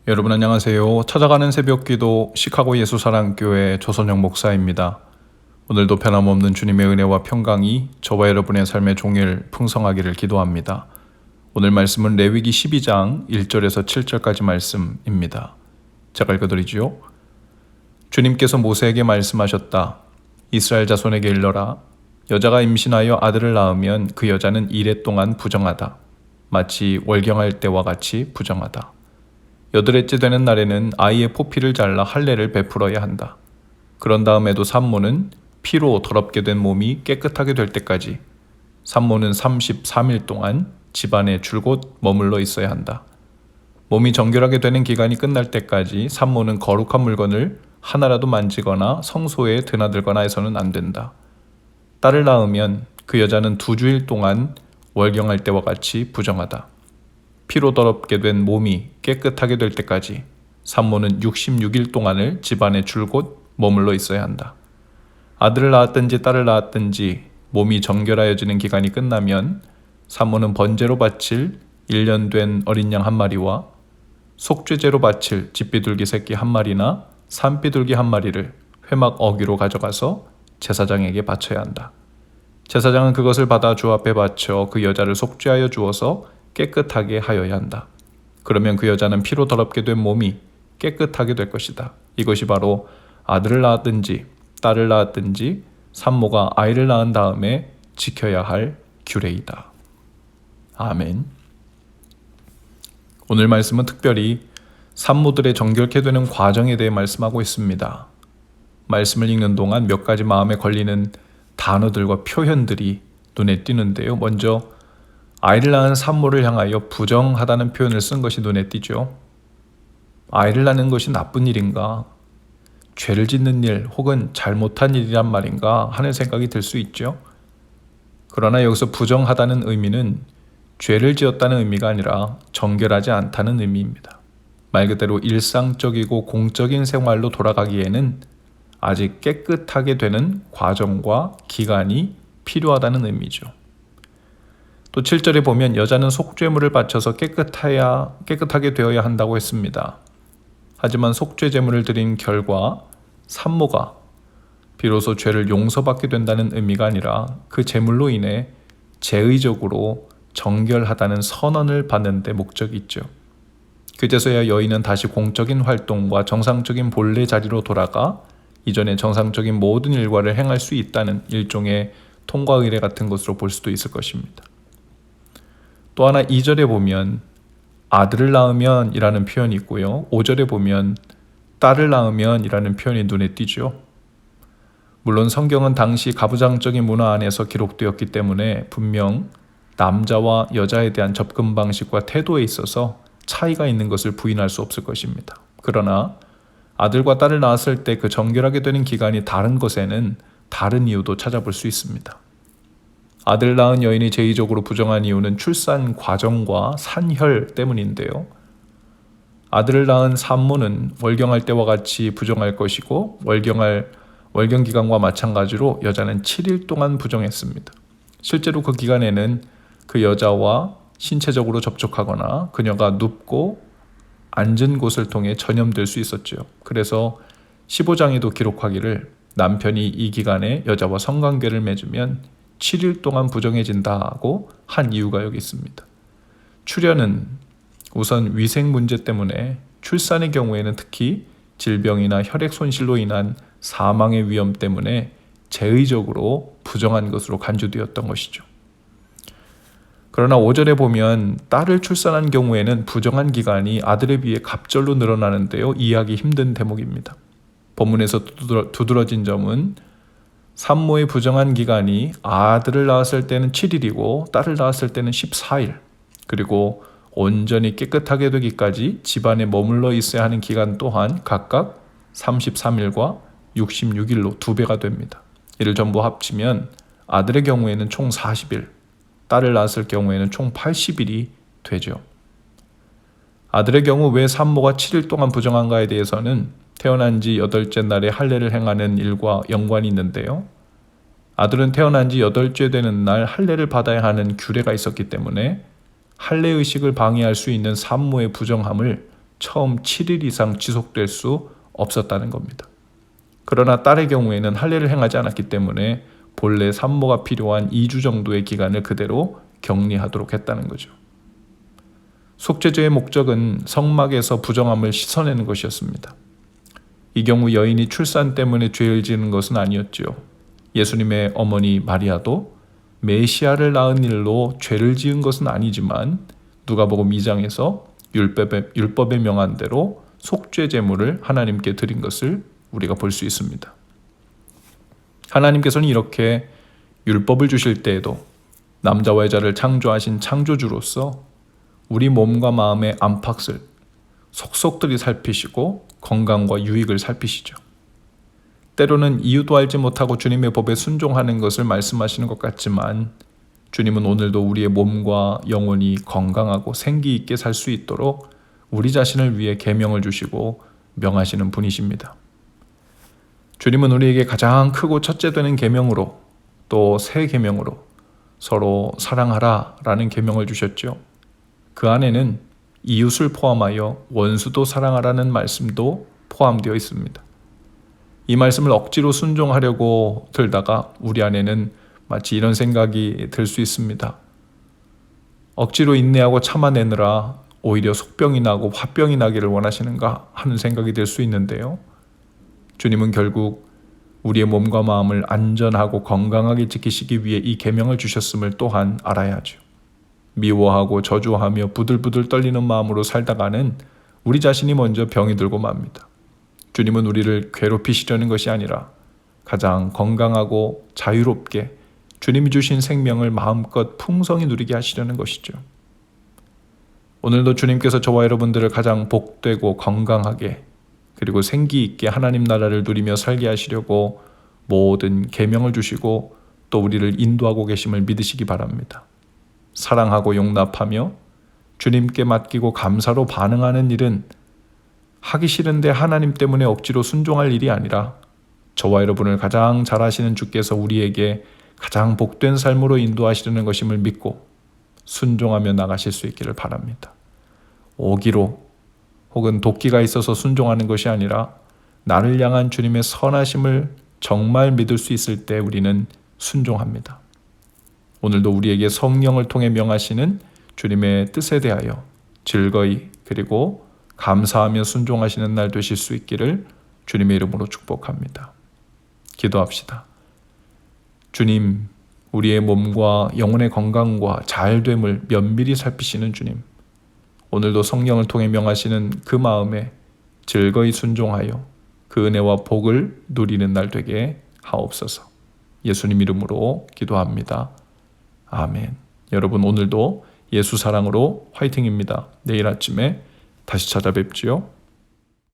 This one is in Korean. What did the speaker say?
여러분 안녕하세요. 찾아가는 새벽기도 시카고 예수사랑교회 조선영 목사입니다. 오늘도 변함없는 주님의 은혜와 평강이 저와 여러분의 삶의 종일 풍성하기를 기도합니다. 오늘 말씀은 레위기 12장 1절에서 7절까지 말씀입니다. 제가 읽어드리지요. 주님께서 모세에게 말씀하셨다. 이스라엘 자손에게 일러라. 여자가 임신하여 아들을 낳으면 그 여자는 이레 동안 부정하다. 마치 월경할 때와 같이 부정하다. 여덟째 되는 날에는 아이의 포피를 잘라 할례를 베풀어야 한다. 그런 다음에도 산모는 피로 더럽게 된 몸이 깨끗하게 될 때까지 산모는 33일 동안 집안에 줄곧 머물러 있어야 한다. 몸이 정결하게 되는 기간이 끝날 때까지 산모는 거룩한 물건을 하나라도 만지거나 성소에 드나들거나 해서는 안 된다. 딸을 낳으면 그 여자는 2주일 동안 월경할 때와 같이 부정하다. 피로 더럽게 된 몸이 깨끗하게 될 때까지 산모는 66일 동안을 집안에 줄곧 머물러 있어야 한다. 아들을 낳았든지 딸을 낳았든지 몸이 정결하여지는 기간이 끝나면 산모는 번제로 바칠 1년 된 어린 양 1마리와 속죄제로 바칠 집비둘기 새끼 1마리나 산비둘기 1마리를 회막 어귀로 가져가서 제사장에게 바쳐야 한다. 제사장은 그것을 받아 주 앞에 바쳐 그 여자를 속죄하여 주어서 깨끗하게 하여야 한다. 그러면 그 여자는 피로 더럽게 된 몸이 깨끗하게 될 것이다. 이것이 바로 아들을 낳았든지 딸을 낳았든지 산모가 아이를 낳은 다음에 지켜야 할 규례이다. 아멘. 오늘 말씀은 특별히 산모들의 정결케 되는 과정에 대해 말씀하고 있습니다. 말씀을 읽는 동안 몇 가지 마음에 걸리는 단어들과 표현들이 눈에 띄는데요. 먼저 아이를 낳은 산모를 향하여 부정하다는 표현을 쓴 것이 눈에 띄죠. 아이를 낳는 것이 나쁜 일인가? 죄를 짓는 일 혹은 잘못한 일이란 말인가 하는 생각이 들 수 있죠. 그러나 여기서 부정하다는 의미는 죄를 지었다는 의미가 아니라 정결하지 않다는 의미입니다. 말 그대로 일상적이고 공적인 생활로 돌아가기에는 아직 깨끗하게 되는 과정과 기간이 필요하다는 의미죠. 또 7절에 보면 여자는 속죄물을 바쳐서 깨끗하게 되어야 한다고 했습니다. 하지만 속죄제물을 드린 결과 산모가 비로소 죄를 용서받게 된다는 의미가 아니라 그 제물로 인해 제의적으로 정결하다는 선언을 받는 데 목적이 있죠. 그제서야 여인은 다시 공적인 활동과 정상적인 본래 자리로 돌아가 이전에 정상적인 모든 일과를 행할 수 있다는 일종의 통과 의례 같은 것으로 볼 수도 있을 것입니다. 또 하나 2절에 보면 아들을 낳으면 이라는 표현이 있고요. 5절에 보면 딸을 낳으면 이라는 표현이 눈에 띄죠. 물론 성경은 당시 가부장적인 문화 안에서 기록되었기 때문에 분명 남자와 여자에 대한 접근 방식과 태도에 있어서 차이가 있는 것을 부인할 수 없을 것입니다. 그러나 아들과 딸을 낳았을 때 그 정결하게 되는 기간이 다른 것에는 다른 이유도 찾아볼 수 있습니다. 아들을 낳은 여인이 제의적으로 부정한 이유는 출산 과정과 산혈 때문인데요. 아들을 낳은 산모는 월경할 때와 같이 부정할 것이고 월경 기간과 마찬가지로 여자는 7일 동안 부정했습니다. 실제로 그 기간에는 그 여자와 신체적으로 접촉하거나 그녀가 눕고 앉은 곳을 통해 전염될 수 있었죠. 그래서 15장에도 기록하기를 남편이 이 기간에 여자와 성관계를 맺으면 7일 동안 부정해진다고 한 이유가 여기 있습니다. 출혈은 우선 위생 문제 때문에 출산의 경우에는 특히 질병이나 혈액 손실로 인한 사망의 위험 때문에 제의적으로 부정한 것으로 간주되었던 것이죠. 그러나 5절에 보면 딸을 출산한 경우에는 부정한 기간이 아들에 비해 갑절로 늘어나는데요. 이해하기 힘든 대목입니다. 본문에서 두드러진 점은 산모의 부정한 기간이 아들을 낳았을 때는 7일이고 딸을 낳았을 때는 14일, 그리고 온전히 깨끗하게 되기까지 집안에 머물러 있어야 하는 기간 또한 각각 33일과 66일로 2배가 됩니다. 이를 전부 합치면 아들의 경우에는 총 40일, 딸을 낳았을 경우에는 총 80일이 되죠. 아들의 경우 왜 산모가 7일 동안 부정한가에 대해서는 태어난 지 8째 날에 할례를 행하는 일과 연관이 있는데요. 아들은 태어난 지 8째 되는 날 할례를 받아야 하는 규례가 있었기 때문에 할례의식을 방해할 수 있는 산모의 부정함을 처음 7일 이상 지속될 수 없었다는 겁니다. 그러나 딸의 경우에는 할례를 행하지 않았기 때문에 본래 산모가 필요한 2주 정도의 기간을 그대로 격리하도록 했다는 거죠. 속죄제의 목적은 성막에서 부정함을 씻어내는 것이었습니다. 이 경우 여인이 출산 때문에 죄를 지은 것은 아니었지요. 예수님의 어머니 마리아도 메시아를 낳은 일로 죄를 지은 것은 아니지만 누가복음 2장에서 율법에 명한 대로 속죄 제물을 하나님께 드린 것을 우리가 볼 수 있습니다. 하나님께서는 이렇게 율법을 주실 때에도 남자와 여자를 창조하신 창조주로서 우리 몸과 마음의 안팎을 속속들이 살피시고 건강과 유익을 살피시죠. 때로는 이유도 알지 못하고 주님의 법에 순종하는 것을 말씀하시는 것 같지만 주님은 오늘도 우리의 몸과 영혼이 건강하고 생기 있게 살 수 있도록 우리 자신을 위해 계명을 주시고 명하시는 분이십니다. 주님은 우리에게 가장 크고 첫째 되는 계명으로 또 새 계명으로 서로 사랑하라 라는 계명을 주셨죠. 그 안에는 이웃을 포함하여 원수도 사랑하라는 말씀도 포함되어 있습니다. 이 말씀을 억지로 순종하려고 들다가 우리 안에는 마치 이런 생각이 들 수 있습니다. 억지로 인내하고 참아내느라 오히려 속병이 나고 화병이 나기를 원하시는가 하는 생각이 들 수 있는데요. 주님은 결국 우리의 몸과 마음을 안전하고 건강하게 지키시기 위해 이 계명을 주셨음을 또한 알아야 하죠. 미워하고 저주하며 부들부들 떨리는 마음으로 살다가는 우리 자신이 먼저 병이 들고 맙니다. 주님은 우리를 괴롭히시려는 것이 아니라 가장 건강하고 자유롭게 주님이 주신 생명을 마음껏 풍성히 누리게 하시려는 것이죠. 오늘도 주님께서 저와 여러분들을 가장 복되고 건강하게 그리고 생기 있게 하나님 나라를 누리며 살게 하시려고 모든 계명을 주시고 또 우리를 인도하고 계심을 믿으시기 바랍니다. 사랑하고 용납하며 주님께 맡기고 감사로 반응하는 일은 하기 싫은데 하나님 때문에 억지로 순종할 일이 아니라 저와 여러분을 가장 잘 아시는 주께서 우리에게 가장 복된 삶으로 인도하시려는 것임을 믿고 순종하며 나가실 수 있기를 바랍니다. 오기로 혹은 도끼가 있어서 순종하는 것이 아니라 나를 향한 주님의 선하심을 정말 믿을 수 있을 때 우리는 순종합니다. 오늘도 우리에게 성령을 통해 명하시는 주님의 뜻에 대하여 즐거이 그리고 감사하며 순종하시는 날 되실 수 있기를 주님의 이름으로 축복합니다. 기도합시다. 주님, 우리의 몸과 영혼의 건강과 잘됨을 면밀히 살피시는 주님, 오늘도 성령을 통해 명하시는 그 마음에 즐거이 순종하여 그 은혜와 복을 누리는 날 되게 하옵소서. 예수님 이름으로 기도합니다. 아멘. 여러분 오늘도 예수 사랑으로 화이팅입니다. 내일 아침에 다시 찾아뵙지요.